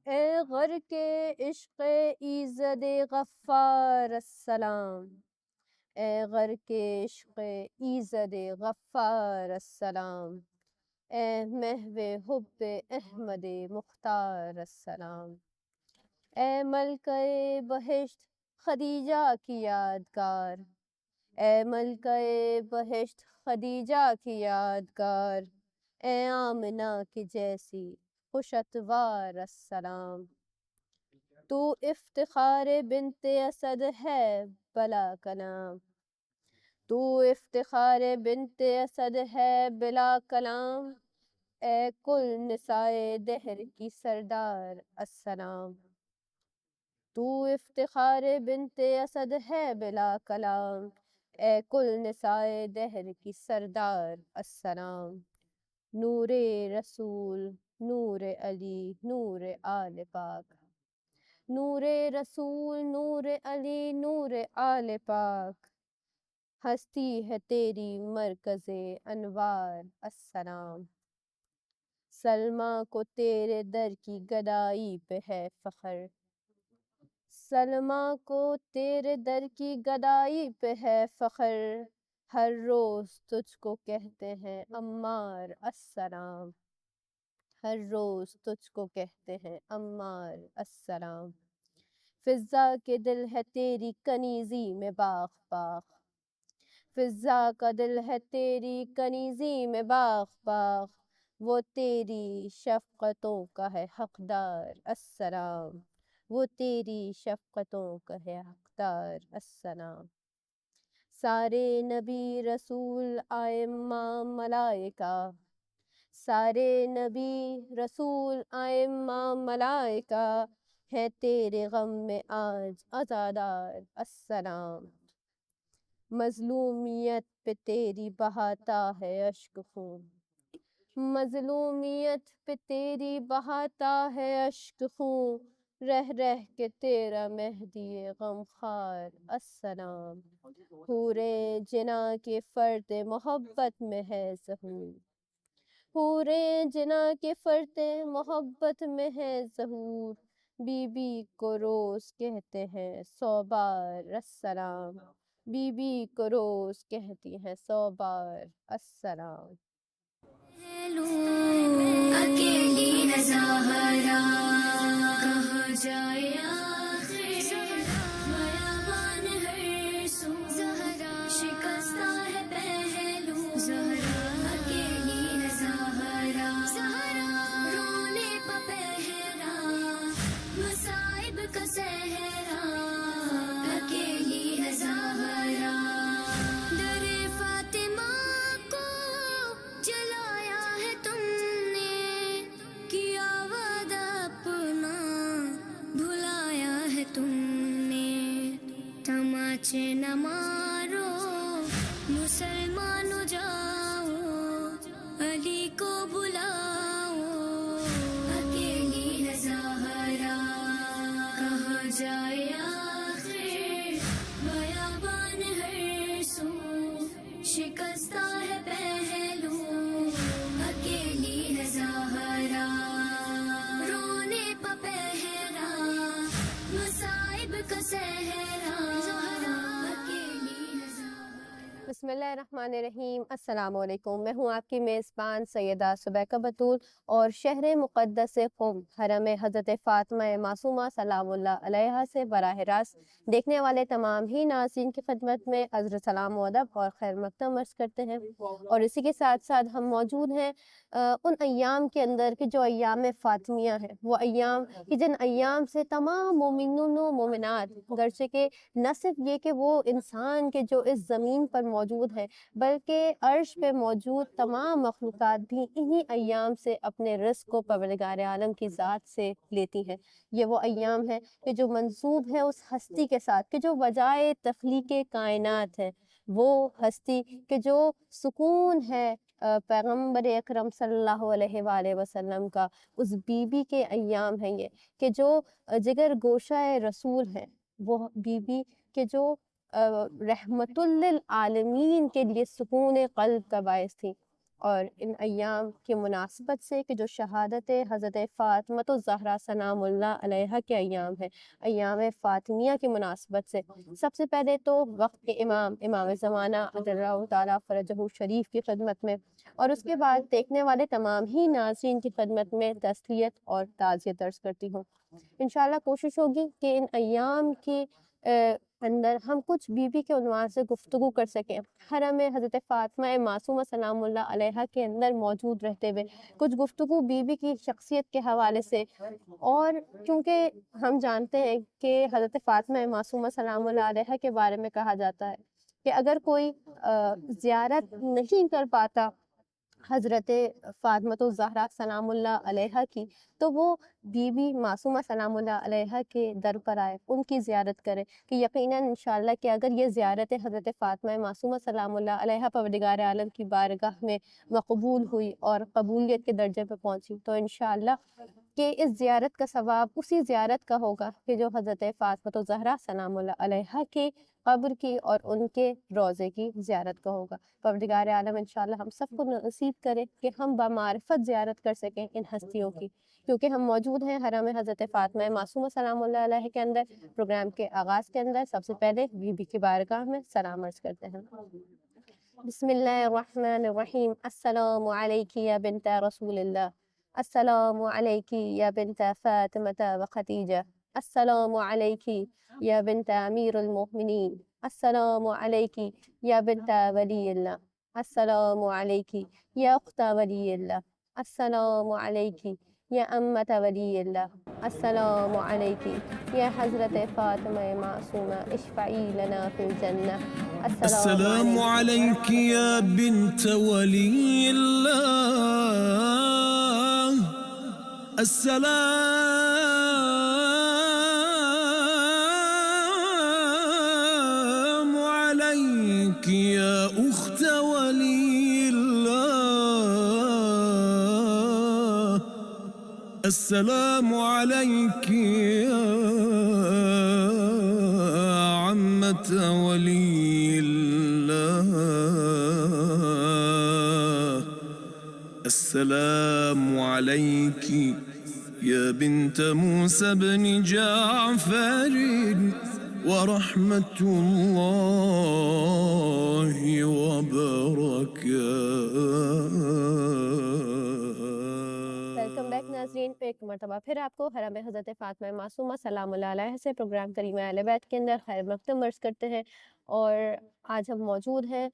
اے غر کے عشق ایزد غفار السلام، اے غر کے عشق ایزد غفار السلام، اے محو حب احمد مختار السلام، اے ملکہ بہشت خدیجہ کی یادگار، اے ملکہ بہشت خدیجہ کی یادگار، اے آمنہ کی جیسی خوش اتوار السلام، تو افتخار بنت اسد ہے بلا کلام، تو افتخار بنت اسد ہے بلا کلام، اے کل نسائے دہر کی سردار السلام، تو افتخار بنت اسد ہے بلا کلام، اے کل نسائے دہر کی سردار السلام، نور رسول، نور علی، نور آل پاک، نور رسول، نور علی، نور آل پاک، ہستی ہے تیری مرکز انوار السلام، سلمیٰ کو تیرے در کی گدائی پہ ہے فخر، سلمیٰ کو تیرے در کی گدائی پہ ہے فخر، ہر روز تجھ کو کہتے ہیں عمار السلام، ہر روز تجھ کو کہتے ہیں عمار السلام، فضا کے دل ہے تیری کنیزی میں باغ باغ، فضا کا دل ہے تیری کنیزی میں باغ باغ، وہ تیری شفقتوں کا ہے حقدار السلام، وہ تیری شفقتوں کا ہے حقدار السلام، سارے نبی رسول ائمہ ملائکہ، سارے نبی رسول ائمہ ملائکہ، ہے تیرے غم میں آج عزادار السلام، مظلومیت پہ تیری بہاتا ہے اشک خون، مظلومیت پہ تیری بہاتا ہے اشک خون، رہ رہ کے تیرا مہدی غم خوار السلام، حور جنا کے فرد محبت میں ہے ظہور، حور جنا کے فرد محبت میں ہے ظہور، بی بی کو روز کہتے ہیں 100 بار السلام، بی بی کو روز کہتی ہیں 100 بار السلام۔ اکیلی ہے زہرا، کہاں جائے آخر بیابان ہر سو، شکستہ ہے پہلو زہرا، اکیلی ہے زہرا، رونے پہ پہرا مصائب کا صحرا، اکیلی ہے زہرا، در فاطمہ کو جلایا ہے تم نے، کیا وعدہ اپنا بھلایا ہے تم نے، تماچے نہ مارو مسلمانو جاؤ، علی کو بلاؤ، اکیلی ہے زہرا، کہاں جائے آخر بیابان ہر سو، شکستہ ہے پہلو اکیلی ہے زہرا، رونے پہ پہرا مصائب کا صحرا، اکیلی ہے زہرا۔ بسم اللہ الرحمن الرحیم، السلام علیکم، میں ہوں آپ کی میزبان سیدہ سبیکہ بطول اور شہر مقدس قم حرم حضرت فاطمہ معصومہ سلام اللہ علیہا سے براہ راست دیکھنے والے تمام ہی ناظرین کی خدمت میں عرض سلام و ادب اور خیر مقدم عرض کرتے ہیں، اور اسی کے ساتھ ساتھ ہم موجود ہیں ان ایام کے اندر کہ جو ایام فاطمیہ ہیں، وہ ایام کہ جن ایام سے تمام مومنون و مومنات، گرچہ کہ نہ صرف یہ کہ وہ انسان کے جو اس زمین پر موجود ہیں بلکہ عرش پہ موجود تمام مخلوقات بھی انہی ایام سے اپنے رزق کو پروردگار عالم کی ذات سے لیتی ہیں۔ یہ وہ ایام ہے کہ جو منسوب ہے اس ہستی کے ساتھ کہ جو وجائے تخلیق کائنات ہے، وہ ہستی کہ جو سکون ہے پیغمبر اکرم صلی اللہ علیہ وآلہ وسلم کا، اس بی بی کے ایام ہیں یہ کہ جو جگر گوشہ رسول ہیں، وہ بی بی کہ جو رحمت للعالمین کے لیے سکون قلب کا باعث تھی، اور ان ایام کی مناسبت سے کہ جو شہادت حضرت فاطمۃ الزہرا سلام اللہ علیہا کے ایام ہیں، ایام فاطمیہ کی مناسبت سے سب سے پہلے تو وقت کے امام زمانہ عجل اللہ تعالیٰ فرجہ شریف کی خدمت میں، اور اس کے بعد دیکھنے والے تمام ہی ناظرین کی خدمت میں تسلیت اور تعزیت درج کرتی ہوں۔ انشاءاللہ کوشش ہوگی کہ ان ایام کی اندر ہم کچھ بی بی کے عنوان سے گفتگو کر سکیں، حرم حضرت فاطمہ معصومہ سلام اللہ علیہا کے اندر موجود رہتے ہوئے کچھ گفتگو بی بی کی شخصیت کے حوالے سے، اور کیونکہ ہم جانتے ہیں کہ حضرت فاطمہ معصومہ سلام اللہ علیہا کے بارے میں کہا جاتا ہے کہ اگر کوئی زیارت نہیں کر پاتا حضرت فاطمۃ الزہرا سلام اللہ علیہا کی، تو وہ بی بی معصومہ سلام اللہ علیہا کے در پر آئے، ان کی زیارت کرے، کہ یقیناً انشاءاللہ کہ اگر یہ زیارت حضرت فاطمہ معصومہ سلام اللہ علیہا پروردگار عالم کی بارگاہ میں مقبول ہوئی اور قبولیت کے درجے پہ پہنچی، تو انشاءاللہ کہ اس زیارت کا ثواب اسی زیارت کا ہوگا کہ جو حضرت فاطمۃ الزہرا سلام اللہ علیہا کی قبر کی اور ان کے روضے کی زیارت کا ہوگا۔ پروردگار عالم انشاءاللہ ہم سب کو نصیب کرے کہ ہم بمعرفت زیارت کر سکیں ان ہستیوں کی، کیونکہ ہم موجود ہیں حرم حضرت فاطمہ معصومہ سلام اللہ علیہ کے اندر۔ پروگرام کے آغاز کے اندر سب سے پہلے بی بی کی بارگاہ میں سلام عرض کرتے ہیں۔ بسم اللہ الرحمن الرحیم۔ السلام علیکی یا بنت رسول اللہ، السلام علیکی یا بنت فاطمہ و خدیجہ، السلام علیکی یا بنت امیر المؤمنین، السلام علیکی یا بنت ولی اللہ، السلام علیکی یا اخت ولی اللہ، السلام علیکی یا امت ولی اللہ، السلام علیکی یا حضرت فاطمہ معصومہ اشفعی لنا فی الجنہ، السلام عليك يا بنت ولي الله، السلام عليك يا أخت ولي الله، السلام عليك يا عمة ولي الله، السلام عليك يا بنت موسى بن جعفر ورحمة الله وبركاته۔ ویلکم بیک ناظرین، ایک مرتبہ پھر آپ کو حرم حضرت فاطمہ معصومہ سلام اللہ علیہ سے پروگرام کریمہ اہل بیت کے اندر خیر مقدم عرض کرتے ہیں، اور آج ہم موجود ہیں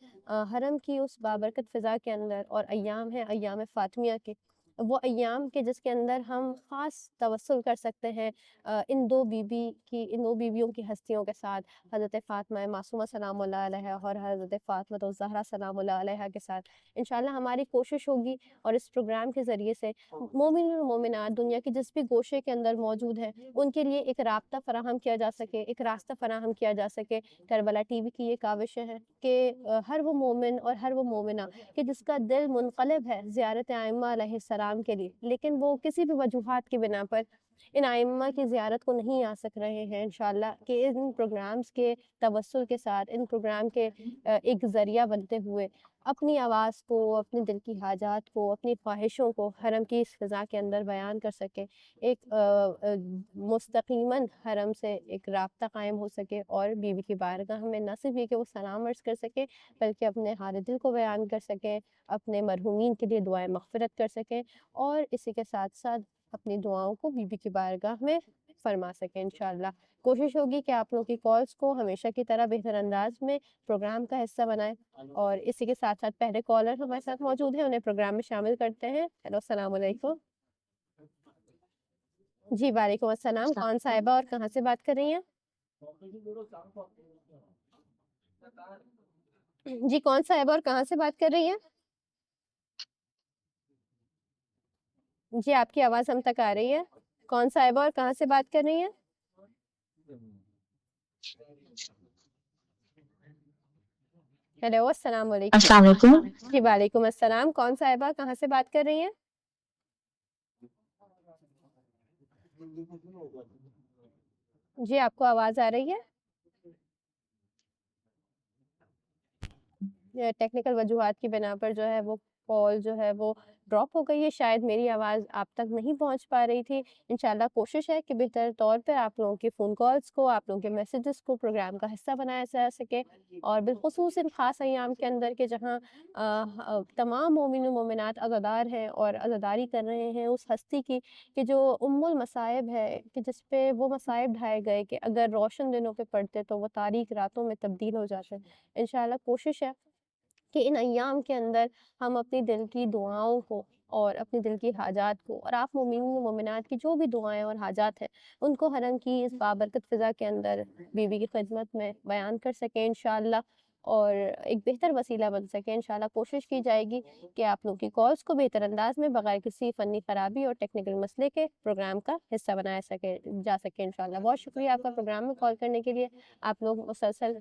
حرم کی اس بابرکت فضا کے اندر، اور ایام ہیں ایام فاطمیہ کے، وہ ایام کے جس کے اندر ہم خاص توسل کر سکتے ہیں ان دو بیویوں کی ہستیوں کے ساتھ، حضرت فاطمہ معصومہ سلام اللہ علیہ اور حضرت فاطمہ الزہرا سلام اللہ علیہ کے ساتھ۔ انشاءاللہ ہماری کوشش ہوگی اور اس پروگرام کے ذریعے سے مومن اور مومنات دنیا کے جس بھی گوشے کے اندر موجود ہیں ان کے لیے ایک رابطہ فراہم کیا جا سکے، ایک راستہ فراہم کیا جا سکے۔ کربلا ٹی وی کی یہ کاوش ہے کہ ہر وہ مومن اور ہر وہ مومنہ کہ جس کا دل منقلب ہے زیارت ائمہ علیہ السلام کے لیے، لیکن وہ کسی بھی وجوہات کی بنا پر ان ائمہ کی زیارت کو نہیں آ سک رہے ہیں، انشاءاللہ کہ ان پروگرامز کے توسل کے ساتھ، ان پروگرام کے ایک ذریعہ بنتے ہوئے اپنی آواز کو، اپنے دل کی حاجات کو، اپنی خواہشوں کو حرم کی اس فضا کے اندر بیان کر سکے، ایک مستقیماً حرم سے ایک رابطہ قائم ہو سکے، اور بی بی کی بارگاہ میں نہ صرف یہ کہ وہ سلام عرض کر سکے بلکہ اپنے حال دل کو بیان کر سکیں، اپنے مرحومین کے لیے دعائیں مغفرت کر سکیں، اور اسی کے ساتھ ساتھ اپنی دعاؤں کو بی بی کی بارگاہ میں فرما سکیں۔ انشاءاللہ کوشش ہوگی کہ آپ لوگوں کی کالز کو ہمیشہ کی طرح بہتر انداز میں پروگرام کا حصہ بنائیں، اور اسی کے ساتھ ساتھ پہلے کالر ہمارے ساتھ موجود ہیں، انہیں پروگرام میں شامل کرتے ہیں۔ ہیلو، السلام علیکم۔ جی وعلیکم السلام، کون صاحبہ اور کہاں سے بات کر رہی ہیں؟ جی کون صاحبہ اور کہاں سے بات کر رہی ہیں؟ جی آپ کی آواز ہم تک آ رہی ہے، کون صاحبہ اور کہاں سے بات کر رہی ہیں؟ ہیلو، السلام علیکم۔ السلام علیکم۔ جی وعلیکم السلام، کون صاحبہ کہاں سے بات کر رہی ہیں؟ جی آپ کو آواز آ رہی ہے؟ ٹیکنیکل وجوہات کی بنا پر جو ہے وہ کال جو ہے وہ ڈراپ ہو گئی ہے، شاید میری آواز آپ تک نہیں پہنچ پا رہی تھی۔ انشاءاللہ کوشش ہے کہ بہتر طور پر آپ لوگوں کی فون کالز کو، آپ لوگوں کے میسیجز کو پروگرام کا حصہ بنایا جا سکے، اور بالخصوص ان خاص ایام کے اندر کہ جہاں تمام مومن و مومنات عزادار ہیں اور عزاداری کر رہے ہیں اس ہستی کی کہ جو ام المصائب ہے، کہ جس پہ وہ مصائب ڈھائے گئے کہ اگر روشن دنوں پہ پڑتے تو وہ تاریک راتوں میں تبدیل ہو جاتے ہیں۔ انشاءاللہ کوشش ہے کہ ان ایام کے اندر ہم اپنی دل کی دعاؤں کو اور اپنی دل کی حاجات کو، اور آپ مومنین و مومنات کی جو بھی دعائیں اور حاجات ہیں ان کو حرم کی اس بابرکت فضا کے اندر بی بی کی خدمت میں بیان کر سکیں انشاءاللہ، اور ایک بہتر وسیلہ بن سکے۔ انشاءاللہ کوشش کی جائے گی کہ آپ لوگوں کی کالز کو بہتر انداز میں بغیر کسی فنی خرابی اور ٹیکنیکل مسئلے کے پروگرام کا حصہ بنایا جا سکے انشاءاللہ۔ بہت شکریہ آپ کا پروگرام میں کال کرنے کے لیے۔ آپ لوگ مسلسل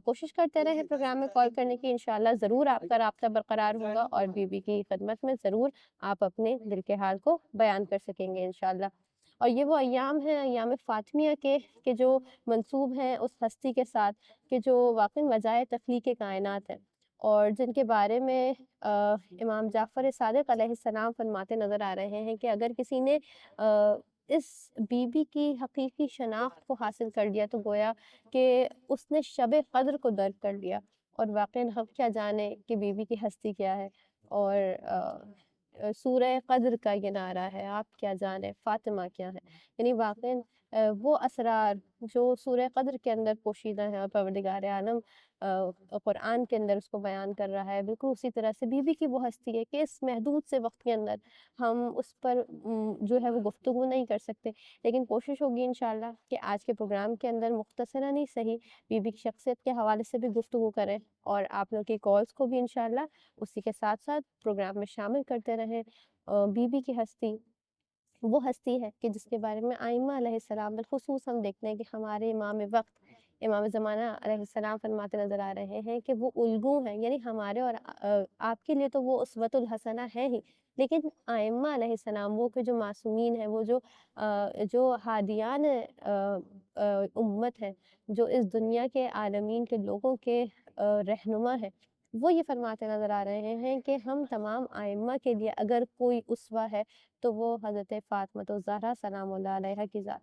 کوشش کرتے رہیں پروگرام میں کال کرنے کی، انشاءاللہ ضرور آپ کا رابطہ برقرار ہوگا اور بی بی کی خدمت میں ضرور آپ اپنے دل کے حال کو بیان کر سکیں گے انشاءاللہ۔ اور یہ وہ ایام ہیں، ایام فاطمیہ کے کہ جو منسوب ہیں اس ہستی کے ساتھ کہ جو واقعی وجائے تخلیق کائنات ہیں، اور جن کے بارے میں امام جعفر صادق علیہ السلام فرماتے نظر آ رہے ہیں کہ اگر کسی نے اس بی بی کی حقیقی شناخت کو حاصل کر لیا تو گویا کہ اس نے شب قدر کو درک کر لیا، اور واقعی ہم کیا جانے کہ بی بی کی ہستی کیا ہے، اور سورہ قدر کا یہ نعرہ ہے آپ کیا جانیں فاطمہ کیا ہے، یعنی واقعی وہ اسرار جو سورہ قدر کے اندر پوشیدہ ہیں اور پروردگار عالم قرآن کے اندر اس کو بیان کر رہا ہے، بالکل اسی طرح سے بی بی کی وہ ہستی ہے کہ اس محدود سے وقت کے اندر ہم اس پر جو ہے وہ گفتگو نہیں کر سکتے، لیکن کوشش ہوگی انشاءاللہ کہ آج کے پروگرام کے اندر مختصراً ہی صحیح بی بی کی شخصیت کے حوالے سے بھی گفتگو کریں، اور آپ لوگ کی کالز کو بھی انشاءاللہ اسی کے ساتھ ساتھ پروگرام میں شامل کرتے رہیں۔ بی بی کی ہستی وہ ہستی ہے کہ جس کے بارے میں ائمہ علیہ السلام بالخصوص ہم دیکھتے ہیں کہ ہمارے امام وقت امام زمانہ علیہ السلام فرماتے نظر آ رہے ہیں کہ وہ الگو ہیں، یعنی ہمارے اور آپ کے لیے تو وہ اسوۃ الحسنہ ہے ہی، لیکن ائمہ علیہ السلام وہ کہ جو معصومین ہیں، وہ جو ہادیان امت ہیں، جو اس دنیا کے عالمین کے لوگوں کے رہنما ہیں، وہ یہ فرماتے نظر آ رہے ہیں کہ ہم تمام ائمہ کے لیے اگر کوئی اسوہ ہے تو وہ حضرت فاطمہ الزہرا سلام اللہ علیہا کی ذات۔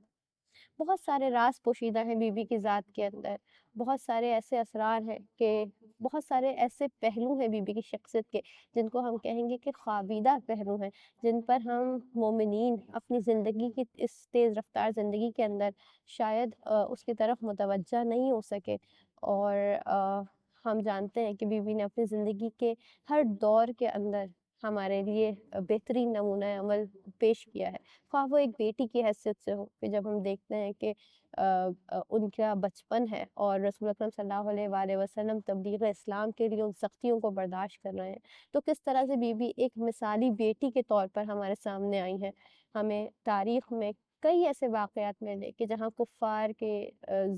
بہت سارے راز پوشیدہ ہیں بی بی کی ذات کے اندر، بہت سارے ایسے اسرار ہیں کہ بہت سارے ایسے پہلو ہیں بی بی کی شخصیت کے جن کو ہم کہیں گے کہ خوابیدہ پہلو ہیں، جن پر ہم مومنین اپنی زندگی کی اس تیز رفتار زندگی کے اندر شاید اس کی طرف متوجہ نہیں ہو سکے، اور ہم جانتے ہیں کہ بی بی نے اپنی زندگی کے ہر دور کے اندر ہمارے لیے بہترین نمونہ عمل پیش کیا ہے، خواہ وہ ایک بیٹی کی حیثیت سے ہو کہ جب ہم دیکھتے ہیں کہ ان کا بچپن ہے اور رسول اکرم صلی اللہ علیہ وآلہ وسلم تبلیغ اسلام کے لیے ان سختیوں کو برداشت کر رہے ہیں، تو کس طرح سے بی بی ایک مثالی بیٹی کے طور پر ہمارے سامنے آئی ہیں۔ ہمیں تاریخ میں کئی ایسے واقعات ملے کہ جہاں کفار کے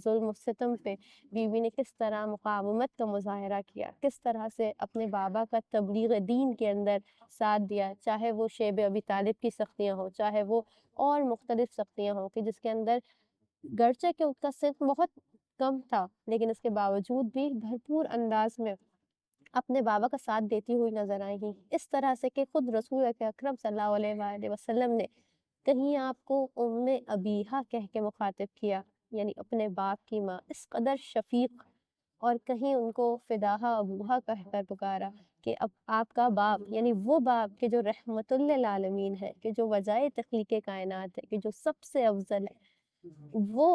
ظلم و ستم پہ بی بی نے کس طرح مقاومت کا مظاہرہ کیا، کس طرح سے اپنے بابا کا تبلیغ دین کے اندر ساتھ دیا، چاہے وہ شیب ابی طالب کی سختیاں ہوں، چاہے وہ اور مختلف سختیاں ہوں کہ جس کے اندر گرچہ کہ اس کا سن بہت کم تھا لیکن اس کے باوجود بھی بھرپور انداز میں اپنے بابا کا ساتھ دیتی ہوئی نظر آئی ہیں، اس طرح سے کہ خود رسول اکرم صلی اللہ علیہ وآلہ وسلم نے کہیں آپ کو ام ابیہا کہہ کے مخاطب کیا، یعنی اپنے باپ کی ماں، اس قدر شفیق، اور کہیں ان کو فداہا ابوہا کہہ کر پکارا کہ اب آپ کا باپ، یعنی وہ باپ کہ جو رحمت للعالمین ہے، کہ جو وجائے تخلیق کائنات ہے، کہ جو سب سے افضل ہے، وہ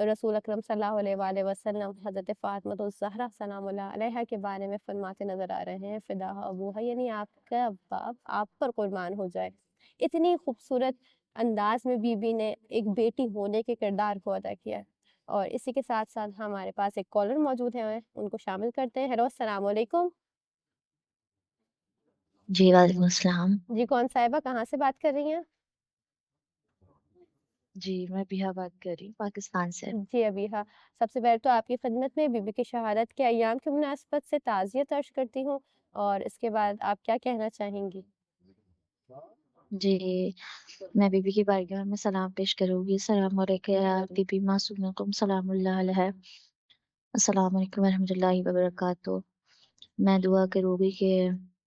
رسول اکرم صلی اللہ علیہ وآلہ وسلم حضرت فاطمہ الزہرا سلام اللہ علیہا کے بارے میں فرماتے نظر آ رہے ہیں فداہا ابوہا، یعنی آپ کا باپ آپ پر قربان ہو جائے۔ اتنی خوبصورت انداز میں بی بی نے ایک بیٹی ہونے کے کردار کو ادا کیا ہے، اور اسی کے ساتھ ساتھ ہمارے پاس ایک کالر موجود ہیں، ان کو شامل کرتے ہیں۔ ہیلو السلام علیکم۔ جی وعلیکم السلام۔ جی کون صاحبہ کہاں سے بات کر رہی ہیں؟ جی میں بیہا بات کر رہی ہوں پاکستان سے۔ جی ابیہا، سب سے پہلے تو آپ کی خدمت میں بی بی کی شہادت کے ایام کی مناسبت سے تعزیت عرض کرتی ہوں، اور اس کے بعد آپ کیا کہنا چاہیں گی؟ جی میں بی بی کی بارگاہ میں سلام پیش کروں گی۔ السلام علیکم یا بی بی معصومکم سلام اللہ علیہ۔ السلام علیکم ورحمۃ اللہ وبرکاتہ۔ میں دعا کروں گی کہ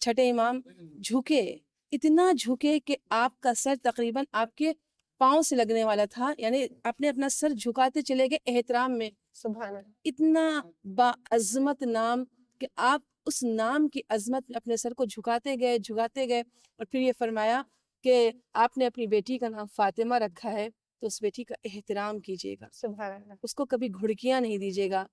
چھٹے امام جھکے، اتنا جھکے کہ آپ کا سر تقریباً آپ کے پاؤں سے لگنے والا تھا، یعنی آپ نے اپنا سر جھکاتے چلے گئے احترام میں. سبحان اللہ. اتنا باعظمت نام کہ آپ اس نام کی عظمت میں اپنے سر کو جھکاتے گئے. اور پھر یہ فرمایا کہ آپ نے اپنی بیٹی کا نام فاطمہ رکھا ہے تو اس بیٹی کا احترام کیجیے گا، سبحان اللہ. اس کو کبھی گھڑکیاں نہیں دیجیے گا،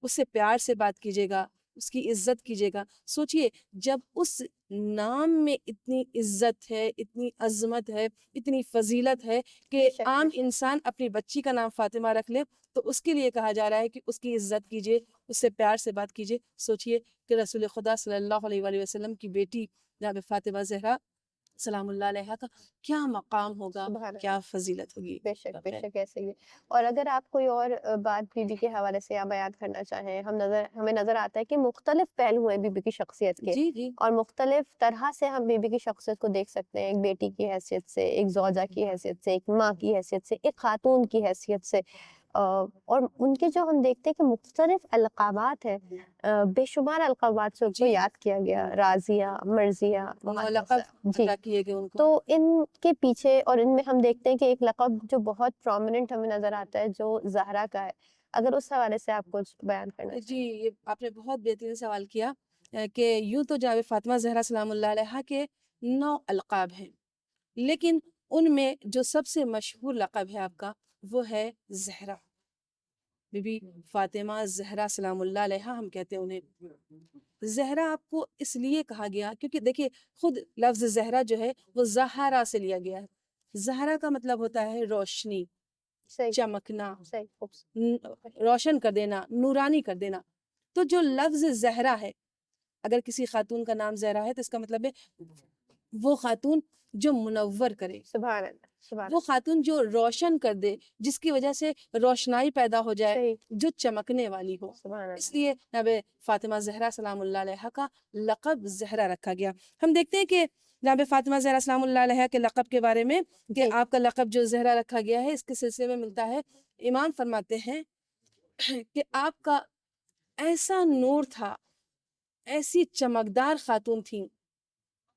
اس سے پیار سے بات کیجیے گا، اس کی عزت کیجیے گا. سوچئے جب اس نام میں اتنی عزت ہے، اتنی عظمت ہے، اتنی فضیلت ہے کہ بے شک، عام بے شک. انسان اپنی بچی کا نام فاطمہ رکھ لے تو اس کے لیے کہا جا رہا ہے کہ اس کی عزت کیجیے، اس سے پیار سے بات کیجیے. سوچئے کہ رسول خدا صلی اللہ علیہ وآلہ وسلم کی بیٹی جناب فاطمہ زہرا سلام اللہ علیہ کا کیا مقام ہوگا، سبحان اللہ. کیا فضیلت ہوگی. بے شک، بے شک ایسے ہی ہے. اور اگر آپ کوئی اور بات بی بی کے حوالے سے آپ بیان کرنا چاہیں، ہمیں نظر آتا ہے کہ مختلف پہلو ہیں بی بی کی شخصیت کے، جی جی اور مختلف طرح سے ہم بی بی کی شخصیت کو دیکھ سکتے ہیں، ایک بیٹی کی حیثیت سے، ایک زوجہ کی حیثیت سے، ایک ماں کی حیثیت سے، ایک خاتون کی حیثیت سے. اور ان کے جو ہم دیکھتے ہیں کہ مختلف القابات ہیں، بے شمار القابات سے ان کو جی. یاد کیا گیا، راضیہ، مرضیہ، لقب مقدسہ. جی. عطا کیے گئے ان کو. تو ان کے پیچھے اور ان میں ہم دیکھتے ہیں کہ ایک لقب جو بہت پرومیننٹ ہمیں نظر آتا ہے جو زہرا کا ہے. اگر اس حوالے سے آپ کچھ بیان کرنا چاہیں. جی یہ آپ نے بہت بہترین سوال کیا کہ یوں تو جناب فاطمہ زہرا سلام اللہ علیہ کے 9 القاب ہیں، لیکن ان میں جو سب سے مشہور لقب ہے آپ کا وہ ہے زہرا. بی بی فاطمہ زہرا سلام اللہ علیہ ہم کہتے ہیں انہیں. زہرا آپ کو اس لیے کہا گیا کیونکہ دیکھیے خود لفظ زہرا جو ہے وہ زہرا سے لیا گیا ہے. زہرا کا مطلب ہوتا ہے روشنی، صحیح، چمکنا، صحیح، خوبصورت. روشن کر دینا، نورانی کر دینا. تو جو لفظ زہرا ہے، اگر کسی خاتون کا نام زہرا ہے تو اس کا مطلب ہے وہ خاتون جو منور کرے، سبحان اللہ، سبحان وہ اللہ. خاتون جو روشن کر دے، جس کی وجہ سے روشنائی پیدا ہو جائے، صحیح، جو چمکنے والی ہو. سبحان اللہ. اس لیے جناب فاطمہ زہرا سلام اللہ علیہ کا لقب زہرا رکھا گیا. ہم دیکھتے ہیں کہ جناب فاطمہ زہرا سلام اللہ علیہ کے لقب کے بارے میں کہ جی. آپ کا لقب جو زہرا رکھا گیا ہے اس کے سلسلے میں ملتا ہے. امام فرماتے ہیں کہ آپ کا ایسا نور تھا، ایسی چمکدار خاتون تھی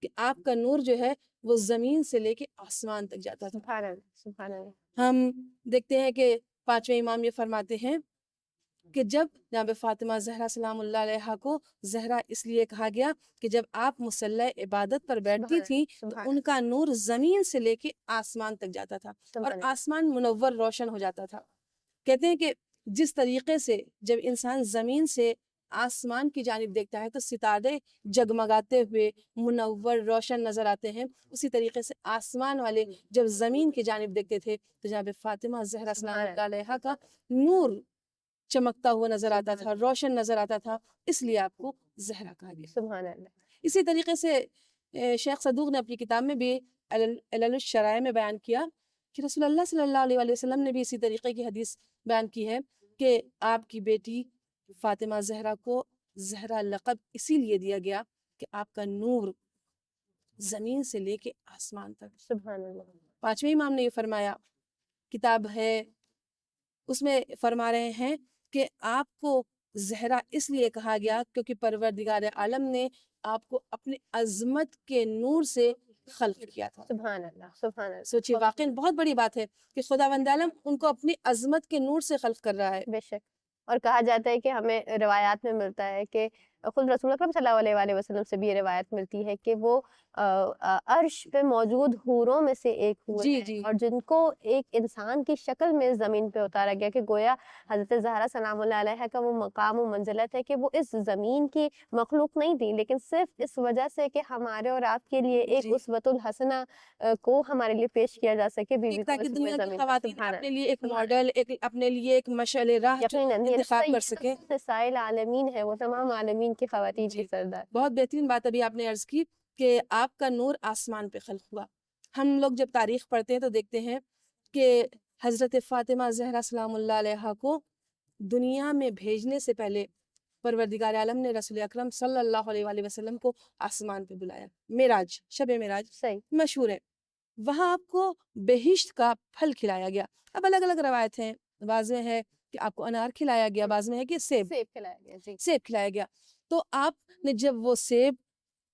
کہ آپ کا نور جو ہے وہ زمین سے لے کے آسمان تک جاتا تھا. سبحان اللہ، سبحان اللہ. ہم دیکھتے ہیں کہ 5ویں امام یہ فرماتے ہیں کہ جب جناب فاطمہ زہرا سلام اللہ علیہ کو زہرا اس لیے کہا گیا کہ جب آپ مصلی عبادت پر بیٹھتی تھیں تو ان کا نور زمین سے لے کے آسمان تک جاتا تھا اور آسمان منور روشن ہو جاتا تھا. کہتے ہیں کہ جس طریقے سے جب انسان زمین سے آسمان کی جانب دیکھتا ہے تو ستارے جگمگاتے ہوئے منور روشن نظر آتے ہیں، اسی طریقے سے آسمان والے جب زمین کی جانب دیکھتے تھے تو جناب فاطمہ زہرا سلام اللہ علیہ کا نور چمکتا ہوا نظر آتا تھا، روشن نظر آتا تھا، اس لیے آپ کو زہرا کہا گیا. سبحان اللہ. اسی طریقے سے شیخ صدوق نے اپنی کتاب میں بھی علل الشرائع میں بیان کیا کہ رسول اللہ صلی اللہ علیہ وآلہ وسلم نے بھی اسی طریقے کی حدیث بیان کی ہے کہ آپ کی بیٹی فاطمہ زہرا کو زہرا لقب اسی لیے دیا گیا کہ آپ کا نور زمین سے لے کے آسمان تک. سبحان اللہ. 5ویں امام نے یہ فرمایا، کتاب ہے اس میں فرما رہے ہیں کہ آپ کو زہرا اس لیے کہا گیا کیونکہ پروردگار عالم نے آپ کو اپنے عظمت کے نور سے خلق کیا تھا. سبحان اللہ، سبحان اللہ. سوچیے واقعی بہت بڑی بات ہے کہ خداوند عالم ان کو اپنی عظمت کے نور سے خلق کر رہا ہے. بے شک. اور کہا جاتا ہے کہ ہمیں روایات میں ملتا ہے کہ خود رسول اکرم صلی اللہ علیہ وآلہ وسلم سے بھی یہ روایت ملتی ہے کہ وہ عرش پہ موجود حوروں میں سے ایک حور جی ہیں جی اور جن کو ایک انسان کی شکل میں زمین پہ اتارا گیا کہ گویا حضرت زہرا سلام اللہ علیہ کا وہ مقام و منزلت ہے کہ وہ اس زمین کی مخلوق نہیں تھی، لیکن صرف اس وجہ سے کہ ہمارے اور آپ کے لیے ایک جی. اسوۃ الحسنہ کو ہمارے لیے پیش کیا جا سکے بی بی کو تاکہ اس دنیا کی زمین پر. خواتین سبحان اپنے اللہ. لیے ایک ماڈل، ایک اپنے لیے ایک مشعل راہ جو یقیناً یہ انتخاب کر سکیں. سیدۃ نساء العالمین ہے، وہ تمام عالمین کی خواتین کی جی سردار. بہت بہترین بات ابھی آپ نے عرض کی کہ آپ کا نور آسمان پہ خلق ہوا. ہم لوگ جب تاریخ پڑھتے ہیں تو دیکھتے ہیں کہ حضرت فاطمہ زہرا سلام اللہ علیہ کو دنیا میں بھیجنے سے پہلے پروردگار عالم نے رسول اکرم صلی اللہ علیہ وآلہ وسلم کو آسمان پہ بلایا. معراج، شب معراج صحیح. مشہور ہے. وہاں آپ کو بہشت کا پھل کھلایا گیا. اب الگ الگ روایت ہیں، بعض میں ہے کہ آپ کو انار کھلایا گیا، بعض میں ہے کہ سیب سیب کھلایا گیا. جی. سیب کھلایا گیا. تو آپ نے جب وہ سیب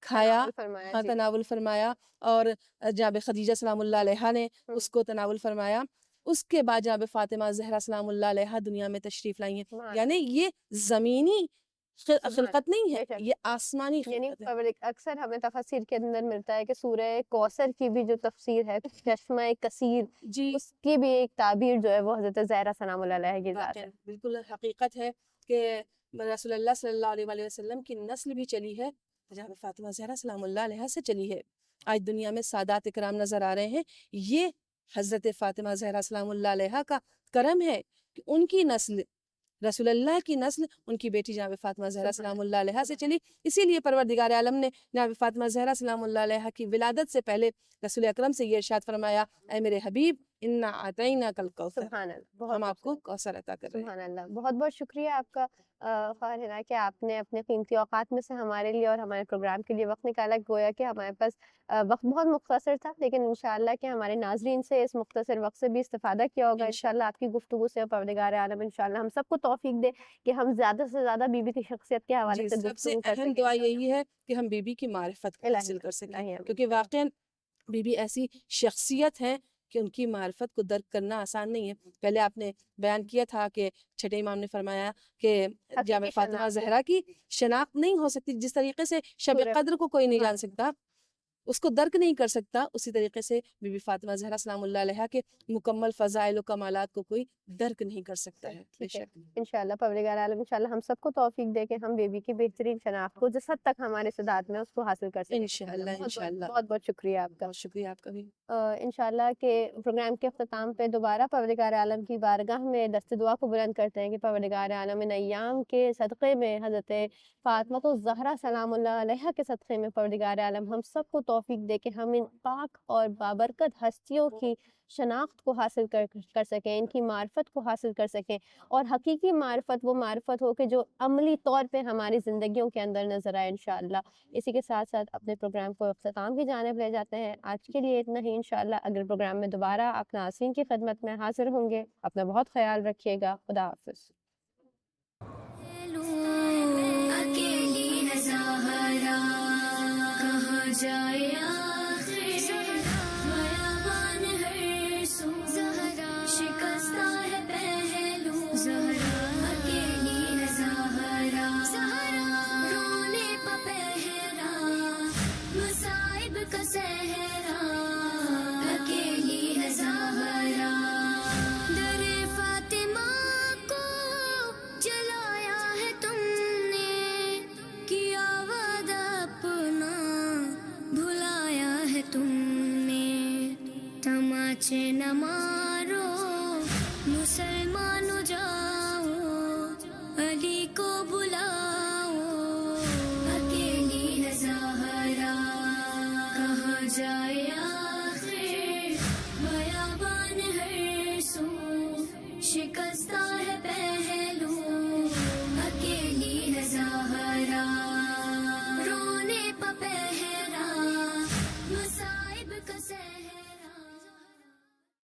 کھایا، تناول فرمایا ہاں جی تناول فرمایا، اور جناب خدیجہ سلام اللہ علیہ نے اس کو تناول فرمایا، اس کے بعد جناب فاطمہ زہرا سلام اللہ علیہ دنیا میں تشریف لائی ہیں. سبحان یعنی یہ زمینی سبحان خلقت نہیں ہے، بے شک. یہ آسمانی یعنی خلقت ہے. اکثر ہمیں تفسیر کے اندر ملتا ہے کہ سورہ کوثر کی بھی جو تفسیر ہے چشمہ کثیر، جی اس کی بھی ایک تعبیر جو ہے وہ حضرت زہرا سلام اللہ علیہ کی ذات واقعاً ہے. بالکل حقیقت ہے کہ رسول اللہ صلی اللہ علیہ وآلہ وسلم کی نسل بھی چلی ہے، جناب فاطمہ زہرا سلام اللہ علیہ سے چلی ہے. آج دنیا میں سادات اکرام نظر آ رہے ہیں، یہ حضرت فاطمہ زہرا سلام اللہ علیہ کا کرم ہے کہ ان کی نسل، رسول اللہ کی نسل ان کی بیٹی جناب فاطمہ زہرا سلام اللہ علیہ سے چلی. اسی لیے پروردگار عالم نے جناب فاطمہ زہرا سلام اللہ علیہ کی ولادت سے پہلے رسول اکرم سے یہ ارشاد فرمایا، اے میرے حبیب انا اعطیناک الکوثر، سبحان اللہ، بہت ہم آپ کو خوبصورت. کوثر عطا کر رہے ہیں. سبحان اللہ، بہت بہت شکریہ آپ کا خواہر ہنا کہ آپ نے اپنے قیمتی اوقات میں سے ہمارے لیے اور ہمارے پروگرام کے لیے وقت نکالا. گویا کہ ہمارے پاس وقت بہت مختصر تھا، لیکن انشاءاللہ کہ ہمارے ناظرین سے اس مختصر وقت سے بھی استفادہ کیا ہوگا انشاءاللہ آپ کی گفتگو سے. پروردگار عالم انشاءاللہ ہم سب کو توفیق دے کہ ہم زیادہ سے زیادہ بی بی کی شخصیت کے حوالے جی، سے سب سے گفتگو کر اہم سکیں. دعا یہی ہے کہ ہم بی بی کی معرفت کو الہی حاصل کر سکیں، الہی آمین. کیونکہ واقعاً بی بی ایسی شخصیت ہیں کہ ان کی معرفت کو درک کرنا آسان نہیں ہے. پہلے آپ نے بیان کیا تھا کہ چھٹے امام نے فرمایا کہ جامع فاطمہ شناخت. زہرا کی شناخت نہیں ہو سکتی. جس طریقے سے شب سورہ قدر کو کوئی نہیں جان سبحان سکتا، اس کو درک نہیں کر سکتا، اسی طریقے سے بی بی فاطمہ زہرا سلام اللہ علیہ کے مکمل فضائل و کمالات کو کوئی درک نہیں کر سکتا ہے. بے ٹھیک ہے شک. انشاءاللہ پروردگار عالم انشاءاللہ ہم سب کو توفیق دے کہ ہم بیبی کی بہترین شناخت کو جس حد تک ہمارے استطاعت میں اس کو حاصل کر سکیں. انشاءاللہ انشاءاللہ. بہت بہت شکریہ آپ کا. بہت شکریہ آپ کا بھی. انشاءاللہ کہ پروگرام کے اختتام پہ دوبارہ پروردگار عالم کی بارگاہ میں دست دعا کو بلند کرتے ہیں کہ پروردگار عالم ان ایام کے صدقے میں حضرت فاطمہ الزہرا سلام اللہ علیہ کے صدقے میں پروردگار عالم ہم سب کو توفیق دے کہ ہم ان پاک اور بابرکت ہستیوں کی شناخت کو حاصل کر سکیں، ان کی معرفت کو حاصل کر سکیں، اور حقیقی معرفت وہ معرفت ہو کہ جو عملی طور پہ ہماری زندگیوں کے اندر نظر آئے انشاءاللہ. اسی کے ساتھ ساتھ اپنے پروگرام کو اختتام کی جانب لے جاتے ہیں. آج کے لیے اتنا ہی. انشاءاللہ اگلے پروگرام میں دوبارہ آپ ناظرین کی خدمت میں حاضر ہوں گے. اپنا بہت خیال رکھیے گا. خدا حافظ. اکیلی ہے زہرا، کہاں جائے